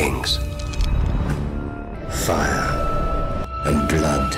kings. Fire and blood.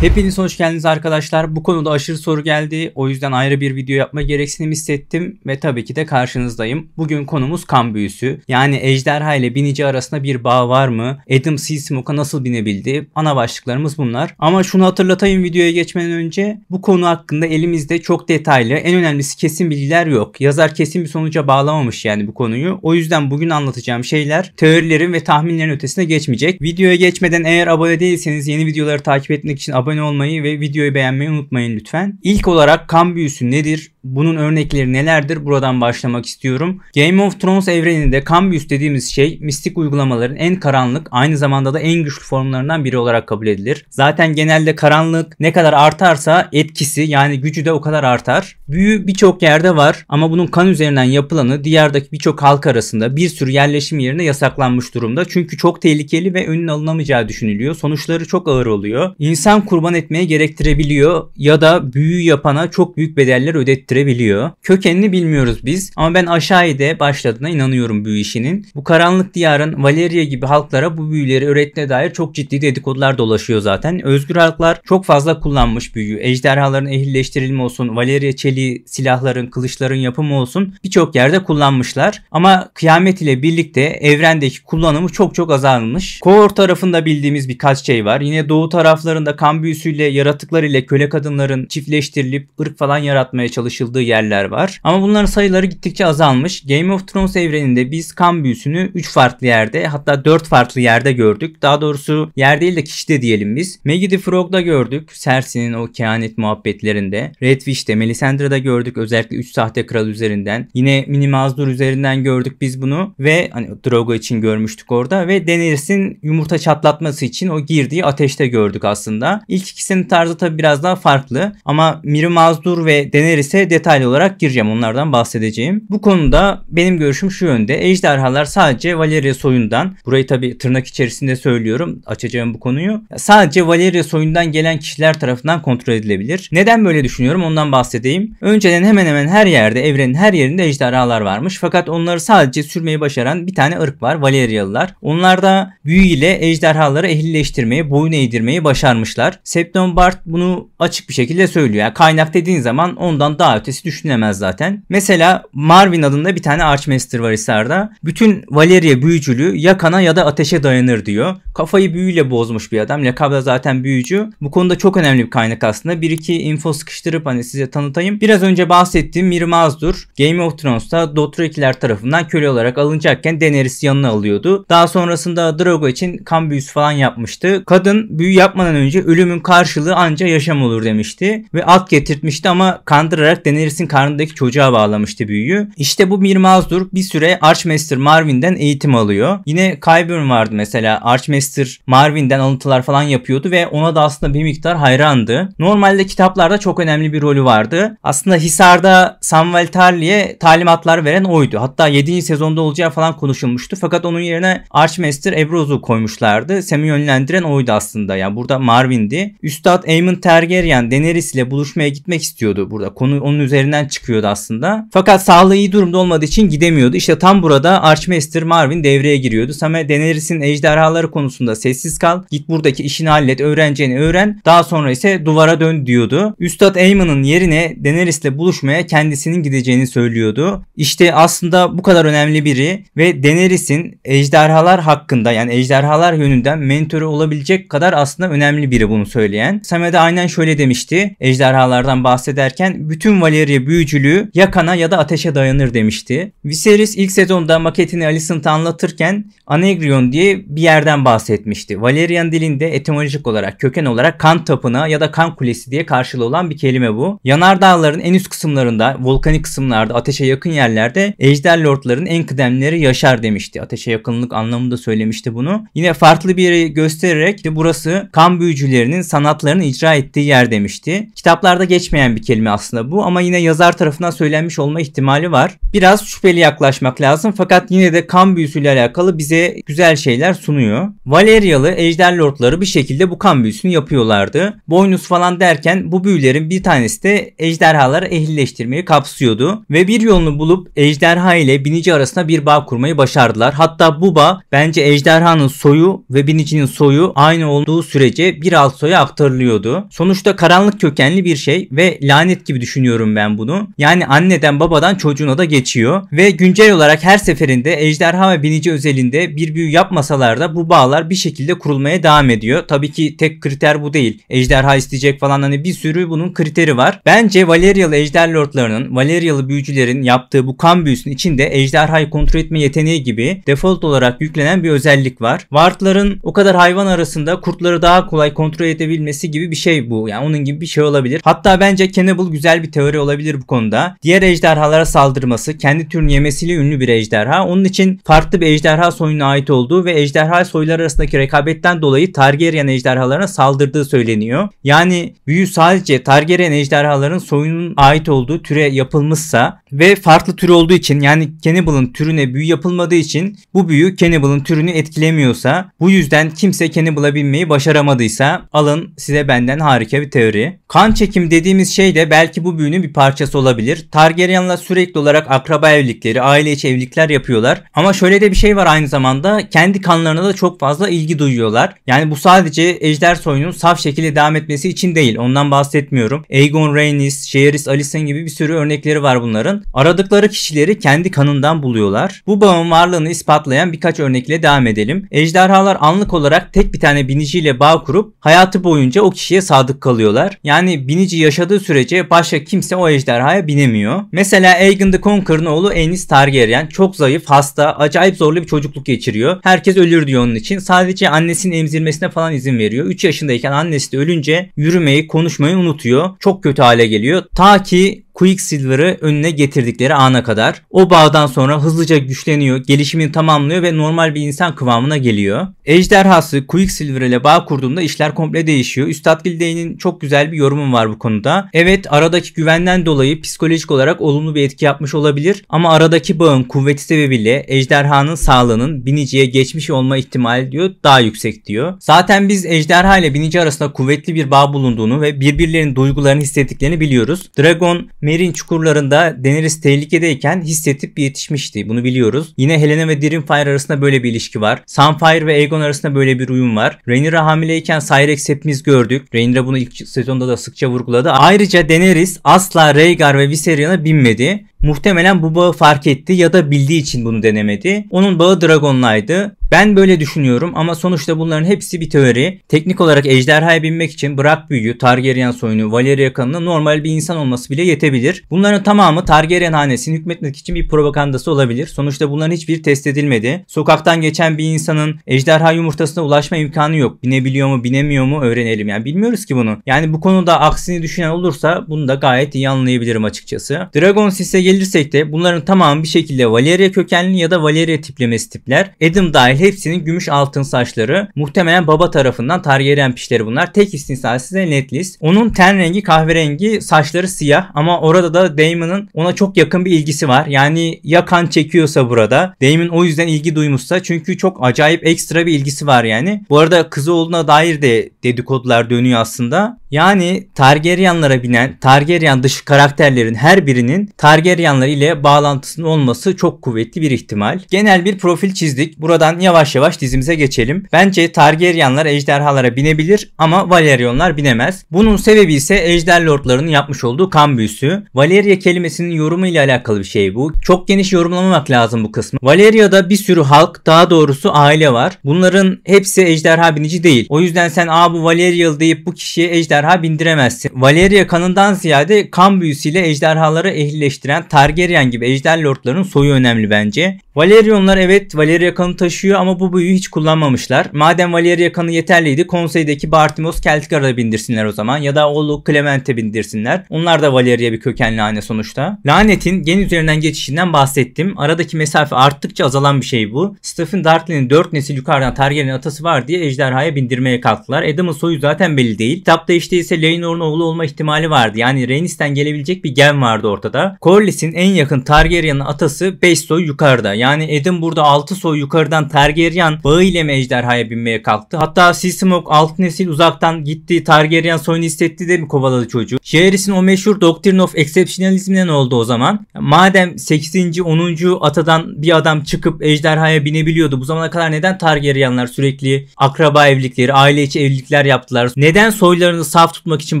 Hepiniz hoş geldiniz arkadaşlar. Bu konuda aşırı soru geldi. O yüzden ayrı bir video yapma gereksinim hissettim ve tabii ki de karşınızdayım. Bugün konumuz kan büyüsü. Yani ejderha ile binici arasında bir bağ var mı? Adam Seasmoke'a nasıl binebildi? Ana başlıklarımız bunlar. Ama şunu hatırlatayım videoya geçmeden önce. Bu konu hakkında elimizde çok detaylı, en önemlisi kesin bilgiler yok. Yazar kesin bir sonuca bağlamamış yani bu konuyu. O yüzden bugün anlatacağım şeyler teorilerin ve tahminlerin ötesine geçmeyecek. Videoya geçmeden eğer abone değilseniz yeni videoları takip etmek için abone olmayı ve videoyu beğenmeyi unutmayın lütfen. İlk olarak kan büyüsü nedir? Bunun örnekleri nelerdir? Buradan başlamak istiyorum. Game of Thrones evreninde kan büyüsü dediğimiz şey mistik uygulamaların en karanlık, aynı zamanda da en güçlü formlarından biri olarak kabul edilir. Zaten genelde karanlık ne kadar artarsa etkisi yani gücü de o kadar artar. Büyü birçok yerde var ama bunun kan üzerinden yapılanı diyardaki birçok halk arasında bir sürü yerleşim yerine yasaklanmış durumda. Çünkü çok tehlikeli ve önün alınamayacağı düşünülüyor. Sonuçları çok ağır oluyor. İnsan kurban etmeye gerektirebiliyor ya da büyü yapana çok büyük bedeller ödettirebiliyor. Kökenini bilmiyoruz biz ama ben aşağıda başladığına inanıyorum büyü işinin. Bu karanlık diyarın Valyria gibi halklara bu büyüleri öğrettiğine dair çok ciddi dedikodular dolaşıyor zaten. Özgür halklar çok fazla kullanmış büyüyü. Ejderhaların ehlileştirilme olsun, Valyria çeliği silahların, kılıçların yapımı olsun birçok yerde kullanmışlar. Ama kıyamet ile birlikte evrendeki kullanımı çok azalmış. Kovor tarafında bildiğimiz birkaç şey var. Yine doğu taraflarında kan büyüsüyle, yaratıklar ile köle kadınların çiftleştirilip ırk falan yaratmaya çalışıldığı yerler var. Ama bunların sayıları gittikçe azalmış. Game of Thrones evreninde biz kan büyüsünü 3 farklı yerde, hatta 4 farklı yerde gördük. Daha doğrusu yer değil de kişide diyelim biz. Maggie the Frog'da gördük. Cersei'nin o kehanet muhabbetlerinde. Redwitch'te, Melisandre'da gördük. Özellikle 3 sahte kral üzerinden. Yine Mini Mazdur üzerinden gördük biz bunu. Ve hani Drogo için görmüştük orada. Ve Daenerys'in yumurta çatlatması için o girdiği ateşte gördük aslında. İlk ikisinin tarzı tabi biraz daha farklı. Ama Miri Mazdur ve Daenerys'e detaylı olarak gireceğim. Onlardan bahsedeceğim. Bu konuda benim görüşüm şu yönde. Ejderhalar sadece Valyria soyundan, burayı tabi tırnak içerisinde söylüyorum, açacağım bu konuyu. Sadece Valyria soyundan gelen kişiler tarafından kontrol edilebilir. Neden böyle düşünüyorum ondan bahsedeyim. Önceden hemen hemen her yerde, evrenin her yerinde ejderhalar varmış. Fakat onları sadece sürmeyi başaran bir tane ırk var. Valyrialılar. Onlar da büyü ile ejderhaları ehlileştirmeyi, boyun eğdirmeyi başarmışlar. Septon Bart bunu açık bir şekilde söylüyor. Yani kaynak dediğin zaman ondan daha ötesi düşünülemez zaten. Mesela Marvin adında bir tane Archmaester var Hisar'da. Bütün Valyria büyücülüğü ya kana ya da ateşe dayanır diyor. Kafayı büyüyle bozmuş bir adam. Lakabı zaten büyücü. Bu konuda çok önemli bir kaynak aslında. Bir iki info sıkıştırıp hani size tanıtayım. Biraz önce bahsettiğim Miri Mazdur Game of Thrones'ta Dothrakiler tarafından köle olarak alınacakken Daenerys yanına alıyordu. Daha sonrasında Drogo için kan büyüsü falan yapmıştı. Kadın büyü yapmadan önce ölümün karşılığı anca yaşam olur demişti. Ve at getirtmişti ama kandırarak Daenerys'in karnındaki çocuğa bağlamıştı büyüyü. İşte bu Miri Mazdur bir süre Archmaester Marvin'den eğitim alıyor. Yine Qyburn vardı mesela. Archmaester Marvin'den alıntılar falan yapıyordu ve ona da aslında bir miktar hayrandı. Normalde kitaplarda çok önemli bir rolü vardı. Aslında Hisar'da Samwell Tarly'e talimatlar veren oydu. Hatta 7. sezonda olacağı falan konuşulmuştu. Fakat onun yerine Archmaester Ebroz'u koymuşlardı. Sam'i yönlendiren oydu aslında. Yani burada Marvin'di. Üstad Aemon Targaryen Daenerys ile buluşmaya gitmek istiyordu burada. Konu onun üzerinden çıkıyordu aslında. Fakat sağlığı iyi durumda olmadığı için gidemiyordu. İşte tam burada Archmaester Marvin devreye giriyordu. Sam'e Daenerys'in ejderhaları konusunda sessiz kal. Git buradaki işini hallet. Öğreneceğini öğren. Daha sonra ise duvara dön diyordu. Üstad Aemon'un yerine Daenerys'le buluşmaya kendisinin gideceğini söylüyordu. İşte aslında bu kadar önemli biri ve Daenerys'in ejderhalar hakkında yani ejderhalar yönünden mentörü olabilecek kadar aslında önemli biri bunu söyleyen. Sam'e de aynen şöyle demişti ejderhalardan bahsederken: bütün Valyria büyücülüğü ya kana ya da ateşe dayanır demişti. Viserys ilk sezonda maketini Alicent'a anlatırken Anegrion diye bir yerden bahsetmişti. Valyrian dilinde etimolojik olarak, köken olarak kan tapınağı ya da kan kulesi diye karşılığı olan bir kelime bu. Yanardağların en üst kısımlarında, volkanik kısımlarda, ateşe yakın yerlerde ejder lordların en kıdemlileri yaşar demişti. Ateşe yakınlık anlamında söylemişti bunu. Yine farklı bir yeri göstererek de burası kan büyücülerinin sanatlarını icra ettiği yer demişti. Kitaplarda geçmeyen bir kelime aslında bu ama ama yine yazar tarafından söylenmiş olma ihtimali var. Biraz şüpheli yaklaşmak lazım fakat yine de kan büyüsüyle alakalı bize güzel şeyler sunuyor. Valeryalı ejder lordları bir şekilde bu kan büyüsünü yapıyorlardı. Boynuz falan derken bu büyülerin bir tanesi de ejderhaları ehlileştirmeyi kapsıyordu ve bir yolunu bulup ejderha ile binici arasında bir bağ kurmayı başardılar. Hatta bu bağ bence ejderhanın soyu ve binicinin soyu aynı olduğu sürece bir alt soya aktarılıyordu. Sonuçta karanlık kökenli bir şey ve lanet gibi düşünüyorum ben bunu. Yani anneden babadan çocuğuna da geçiyor ve güncel olarak her seferinde ejderha ve binici özelinde bir büyü yapmasalar da bu bağlar bir şekilde kurulmaya devam ediyor. Tabii ki tek kriter bu değil. Ejderha isteyecek falan, hani bir sürü bunun kriteri var. Bence Valeryalı ejder lordlarının, Valeryalı büyücülerin yaptığı bu kan büyüsünün içinde ejderhayı kontrol etme yeteneği gibi default olarak yüklenen bir özellik var. Wardların o kadar hayvan arasında kurtları daha kolay kontrol edebilmesi gibi bir şey bu. Yani onun gibi bir şey olabilir. Hatta bence Cannibal güzel bir teori olabilir bu konuda. Diğer ejderhalara saldırması, kendi türünü yemesiyle ünlü bir ejderha. Onun için farklı bir ejderha soyuna ait olduğu ve ejderha soyları arasındaki rekabetten dolayı Targaryen ejderhalarına saldırdığı söyleniyor. Yani büyü sadece Targaryen ejderhaların soyunun ait olduğu türe yapılmışsa ve farklı tür olduğu için, yani Cannibal'ın türüne büyü yapılmadığı için bu büyü Cannibal'ın türünü etkilemiyorsa, bu yüzden kimse Cannibal'a binmeyi başaramadıysa, alın size benden harika bir teori. Kan çekimi dediğimiz şey de belki bu büyünün bir parçası olabilir. Targaryen'la sürekli olarak akraba evlilikleri, aile içi evlilikler yapıyorlar. Ama şöyle de bir şey var aynı zamanda, kendi kanlarına da çok fazla ilgi duyuyorlar. Yani bu sadece ejder soyunun saf şekilde devam etmesi için değil. Ondan bahsetmiyorum. Aegon Rhaenys, Jaehaerys, Alicent gibi bir sürü örnekleri var bunların. Aradıkları kişileri kendi kanından buluyorlar. Bu bağın varlığını ispatlayan birkaç örnekle devam edelim. Ejderhalar anlık olarak tek bir tane biniciyle bağ kurup hayatı boyunca o kişiye sadık kalıyorlar. Yani binici yaşadığı sürece başka kimse o ejderhaya binemiyor. Mesela Aegon the Conqueror'ın oğlu Aenys Targaryen çok zayıf, hasta, acayip zorlu bir çocukluk geçiriyor. Herkes ölür diyor onun için. Sadece annesinin emzirmesine falan izin veriyor. 3 yaşındayken annesi de ölünce yürümeyi, konuşmayı unutuyor. Çok kötü hale geliyor. Ta ki Quicksilver'ı önüne getirdikleri ana kadar. O bağdan sonra hızlıca güçleniyor, gelişimini tamamlıyor ve normal bir insan kıvamına geliyor. Ejderhası Quicksilver ile bağ kurduğunda işler komple değişiyor. Üstad Gildeay'nin çok güzel bir yorumu var bu konuda. Evet, aradaki güvenden dolayı psikolojik olarak olumlu bir etki yapmış olabilir ama aradaki bağın kuvveti sebebiyle ejderhanın sağlığının biniciye geçmiş olma ihtimali diyor daha yüksek diyor. Zaten biz ejderha ile binici arasında kuvvetli bir bağ bulunduğunu ve birbirlerinin duygularını hissettiklerini biliyoruz. Dragon Meereen çukurlarında Daenerys tehlikedeyken hissedip yetişmişti. Bunu biliyoruz. Yine Helena ve Dreamfire arasında böyle bir ilişki var. Sunfire ve Aegon arasında böyle bir uyum var. Rhaenyra hamileyken Syrax hepimiz gördük. Rhaenyra bunu ilk sezonda da sıkça vurguladı. Ayrıca Daenerys asla Rhaegar ve Viserion'a binmedi. Muhtemelen bu bağı fark etti ya da bildiği için bunu denemedi. Onun bağı Dragon'laydı. Ben böyle düşünüyorum ama sonuçta bunların hepsi bir teori. Teknik olarak ejderhaya binmek için bırak büyüyü, Targaryen soyunu, Valyria kanını normal bir insan olması bile yetebilir. Bunların tamamı Targaryen hanesinin hükmetmek için bir propagandası olabilir. Sonuçta bunların hiçbiri test edilmedi. Sokaktan geçen bir insanın ejderha yumurtasına ulaşma imkanı yok. Binebiliyor mu, binemiyor mu öğrenelim. Yani bilmiyoruz ki bunu. Yani bu konuda aksini düşünen olursa bunu da gayet iyi anlayabilirim açıkçası. Dragon Sis'e gelirsek de bunların tamamı bir şekilde Valyria kökenli ya da Valyria tiplemesi tipler. Adam dahil hepsinin gümüş altın saçları. Muhtemelen baba tarafından Targaryen pişleri bunlar. Tek istisna size Netlis. Onun ten rengi kahverengi, saçları siyah ama orada da Daemon'ın ona çok yakın bir ilgisi var. Yani ya kan çekiyorsa burada, Daemon o yüzden ilgi duymuşsa, çünkü çok acayip ekstra bir ilgisi var yani. Bu arada kızı olduğuna dair de dedikodular dönüyor aslında. Yani Targaryenlara binen Targaryen dışı karakterlerin her birinin Targaryenlar ile bağlantısının olması çok kuvvetli bir ihtimal. Genel bir profil çizdik. Buradan yavaş yavaş dizimize geçelim. Bence Targaryenlar ejderhalara binebilir ama Valyrianlar binemez. Bunun sebebi ise ejder lordlarının yapmış olduğu kan büyüsü. Valyria kelimesinin yorumu ile alakalı bir şey bu. Çok geniş yorumlamamak lazım bu kısmı. Valyria'da bir sürü halk, daha doğrusu aile var. Bunların hepsi ejderha binici değil. O yüzden sen bu Valyrialı deyip bu kişiye ejderha bindiremezsin. Valyria kanından ziyade kan büyüsüyle ejderhaları ehlileştiren, Targaryen gibi ejder lordlarının soyu önemli bence. Valerionlar evet Valeria kanı taşıyor ama bu büyüyü hiç kullanmamışlar. Madem Valeria kanı yeterliydi konseydeki Bartimos Celtigar'a bindirsinler o zaman ya da oğlu Clemente bindirsinler. Onlar da Valeria bir kökenli hane sonuçta. Lanetin gen üzerinden geçişinden bahsettim. Aradaki mesafe arttıkça azalan bir şey bu. Stephen Dartley'nin 4 nesil yukarıdan Targaryen atası var diye ejderhaya bindirmeye kalktılar. Adam'ın soyu zaten belli değil. Kitapta işte ise Laenor'un oğlu olma ihtimali vardı. Yani Rhaenys'ten gelebilecek bir gen vardı ortada. Corlys'in en yakın Targaryen'ın atası 5 soy yukarıda. Yani Adam burada 6 soy yukarıdan Targaryen bağı ile mi ejderhaya binmeye kalktı? Hatta Seasmoke 6 nesil uzaktan gitti Targaryen soyunu hissetti de mi kovaladı çocuğu? Jaehaerys'in o meşhur Doctrine of Exceptionalism'ine ne oldu o zaman? Madem 8. 10. atadan bir adam çıkıp ejderhaya binebiliyordu. Bu zamana kadar neden Targaryenlar sürekli akraba evlilikleri, aile içi evlilikler yaptılar? Neden soylarını saf tutmak için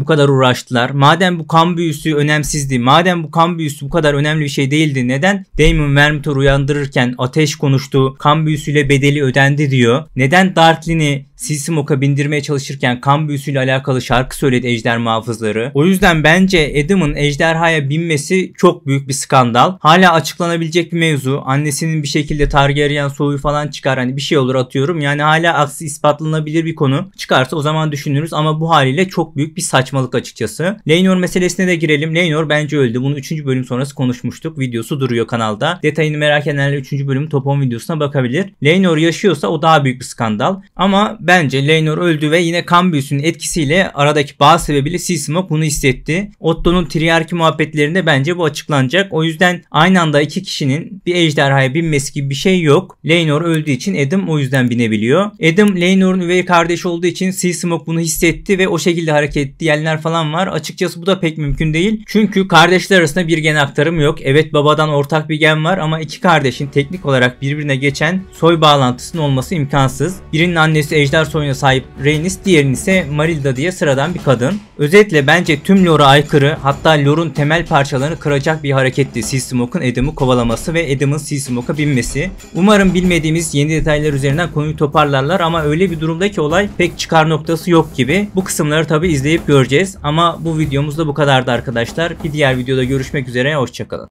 bu kadar uğraştılar? Madem bu kan büyüsü önemsizdi, madem bu kan büyüsü bu kadar önemli bir şey değildi, neden Daemon Vermithor uyandırırken ateş konuştu, kan büyüsüyle bedeli ödendi diyor? Neden Dartlin'i Seasmoke'a bindirmeye çalışırken kan büyüsüyle alakalı şarkı söyledi ejder muhafızları? O yüzden bence Adam'ın ejderhaya binmesi çok büyük bir skandal. Hala açıklanabilecek bir mevzu. Annesinin bir şekilde Targaryen soyu falan çıkar. Hani bir şey olur atıyorum. Yani hala aksi ispatlanabilir bir konu. Çıkarsa o zaman düşünürüz ama bu haliyle çok büyük bir saçmalık açıkçası. Laenor meselesine de girelim. Laenor bence öldü. Bunu 3. bölüm sonrası konuşmuştuk. Videosu duruyor kanalda. Detayını merak edenler 3. bölümün top 10 videosuna bakabilir. Laenor yaşıyorsa o daha büyük bir skandal. Ama bence Laenor öldü ve yine kan büyüsünün etkisiyle aradaki bağ sebebiyle Seasmoke bunu hissetti. Otto'nun triyarki muhabbetlerinde bence bu açıklanacak. O yüzden aynı anda iki kişinin bir ejderhaya binmesi gibi bir şey yok. Laenor öldüğü için Adam o yüzden binebiliyor. Adam Laenor'un üvey kardeşi olduğu için Seasmoke bunu hissetti ve o şekilde hareket etti diyenler falan var. Açıkçası bu da pek mümkün değil. Çünkü kardeşler arasında bir gen aktarımı yok. Evet babadan ortak bir gen var ama iki kardeşin teknik olarak birbirine geçen soy bağlantısının olması imkansız. Birinin annesi ejder soyuna sahip Rhaenys, diğerinin ise Marilda diye sıradan bir kadın. Özetle bence tüm lore'a aykırı, hatta lore'un temel parçalarını kıracak bir hareketti Seasmoke'un Adam'ı kovalaması ve Adam'ın Seasmoke'a binmesi. Umarım bilmediğimiz yeni detaylar üzerinden konuyu toparlarlar ama öyle bir durumda ki olay pek çıkar noktası yok gibi. Bu kısımları tabi izleyip göreceğiz ama bu videomuz da bu kadardı arkadaşlar. Bir diğer videoda görüşmek üzere, hoşçakalın.